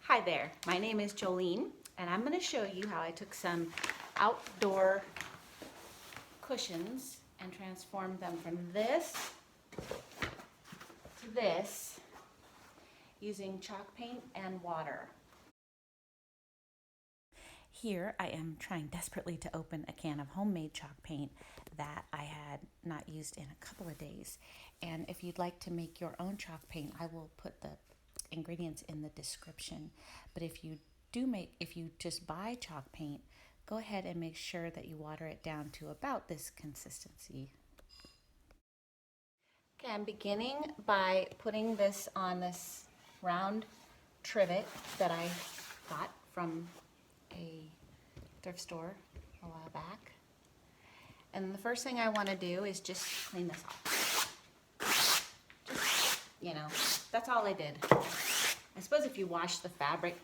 Hi there, my name is Jolene, and I'm going to show you how I took some outdoor cushions and transformed them from this to this using chalk paint and water. Here I am trying desperately to open a can of homemade chalk paint that I had not used in a couple of days. And if you'd like to make your own chalk paint, I will put the ingredients in the description. But if you just buy chalk paint, go ahead and make sure that you water it down to about this consistency. Okay, I'm beginning by putting this on this round trivet that I got from a thrift store a while back. And the first thing I want to do is just clean this off. Just, that's all I did. I suppose if you wash the fabric,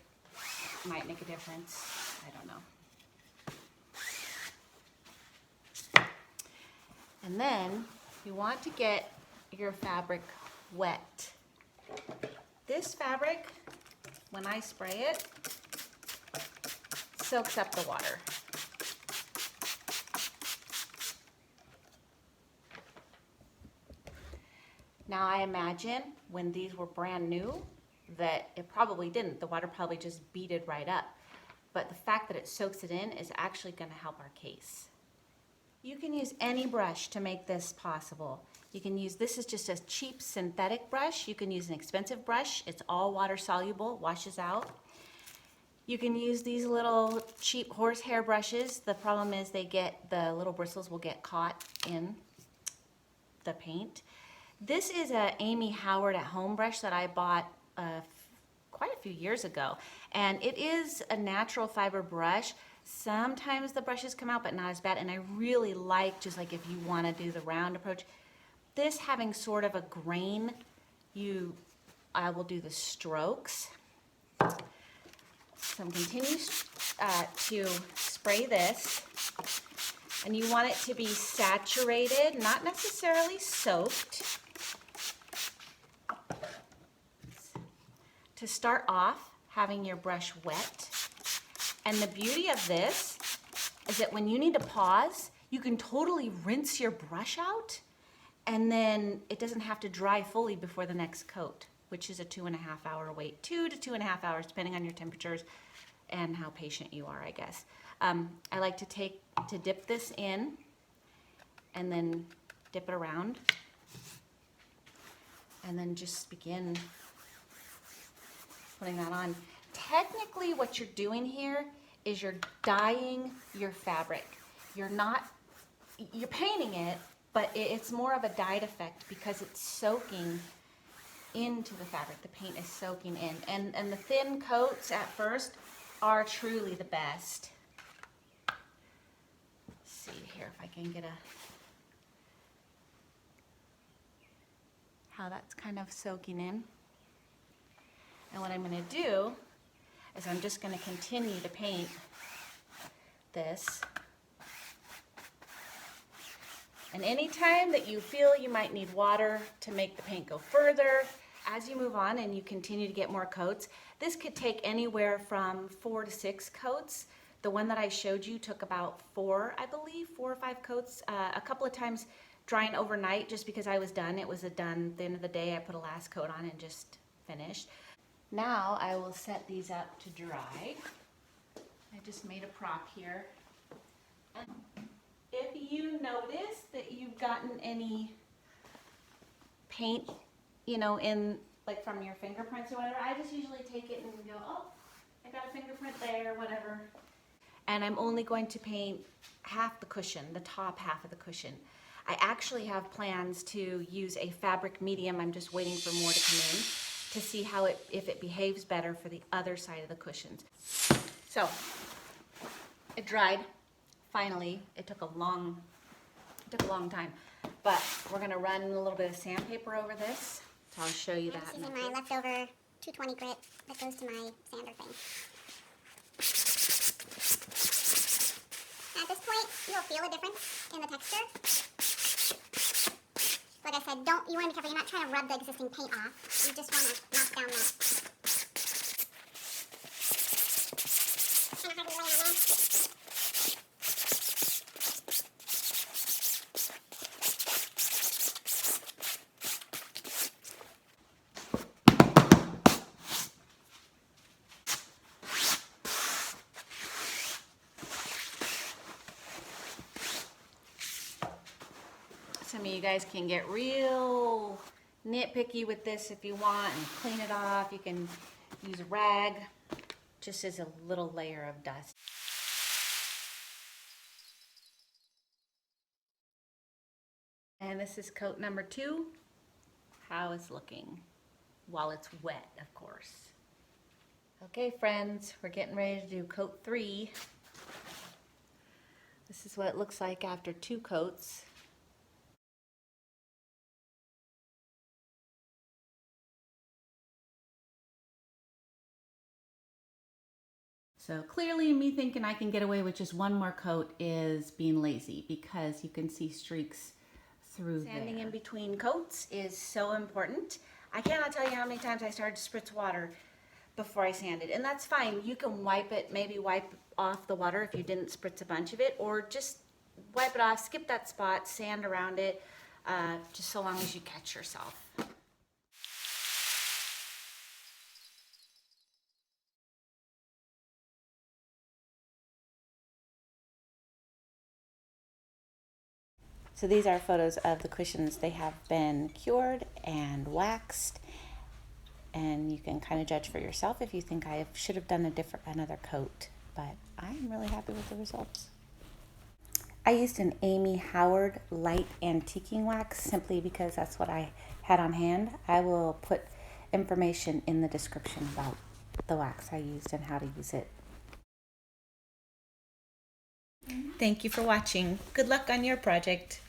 it might make a difference. I don't know. And then you want to get your fabric wet. This fabric, when I spray it, soaks up the water. Now I imagine when these were brand new that it probably didn't. The water probably just beat it right up. But the fact that it soaks it in is actually going to help our case. You can use any brush to make this possible. You can use, this is just a cheap synthetic brush. You can use an expensive brush. It's all water soluble, washes out. You can use these little cheap horsehair brushes. The problem is the little bristles will get caught in the paint. This is a Amy Howard at home brush that I bought quite a few years ago. And it is a natural fiber brush. Sometimes the brushes come out, but not as bad. And I really like, just like if you want to do the round approach, this having sort of a grain, I will do the strokes. So I'm continuing to spray this, and you want it to be saturated, not necessarily soaked. To start off, having your brush wet. And the beauty of this is that when you need to pause, you can totally rinse your brush out, and then it doesn't have to dry fully before the next coat, which is a 2.5 hour wait, 2 to 2.5 hours, depending on your temperatures and how patient you are, I guess. I like to dip this in and then dip it around, and then just begin putting that on. Technically, what you're doing here is you're dyeing your fabric. You're painting it, but it's more of a dyed effect because it's soaking into the fabric. The paint is soaking in. And the thin coats at first are truly the best. Let's see here if I can get how that's kind of soaking in. And what I'm going to do is I'm just going to continue to paint this. And anytime that you feel you might need water to make the paint go further, as you move on and you continue to get more coats, this could take anywhere from 4 to 6 coats. The one that I showed you took about 4, I believe, 4 or 5 coats. A couple of times drying overnight just because I was done. It was done at the end of the day. I put a last coat on and just finished. Now I will set these up to dry. I just made a prop here. And if you notice that you've gotten any paint, in like from your fingerprints or whatever, I just usually take it and go, oh, I got a fingerprint there, whatever. And I'm only going to paint half the cushion, the top half of the cushion. I actually have plans to use a fabric medium. I'm just waiting for more to come in to see if it behaves better for the other side of the cushions. So it dried. Finally, it took a long time, but we're gonna run a little bit of sandpaper over this. So I'll show you that. This is my leftover 220 grit that goes to my sander thing. At this point, you'll feel a difference in the texture. Like I said, you want to be careful. You're not trying to rub the existing paint off. You just want to knock down Some of you guys can get real nitpicky with this if you want and clean it off. You can use a rag, just as a little layer of dust. And this is coat number 2. How it's looking while it's wet, of course. Okay, friends, we're getting ready to do coat 3. This is what it looks like after 2 coats. So clearly me thinking I can get away with just 1 more coat is being lazy, because you can see streaks through there. Sanding in between coats is so important. I cannot tell you how many times I started to spritz water before I sanded, and that's fine. You can wipe it, maybe wipe off the water if you didn't spritz a bunch of it, or just wipe it off, skip that spot, sand around it, just so long as you catch yourself. So these are photos of the cushions. They have been cured and waxed, and you can kind of judge for yourself if you think I should have done another coat, but I'm really happy with the results. I used an Amy Howard light antiquing wax simply because that's what I had on hand. I will put information in the description about the wax I used and how to use it. Thank you for watching. Good luck on your project.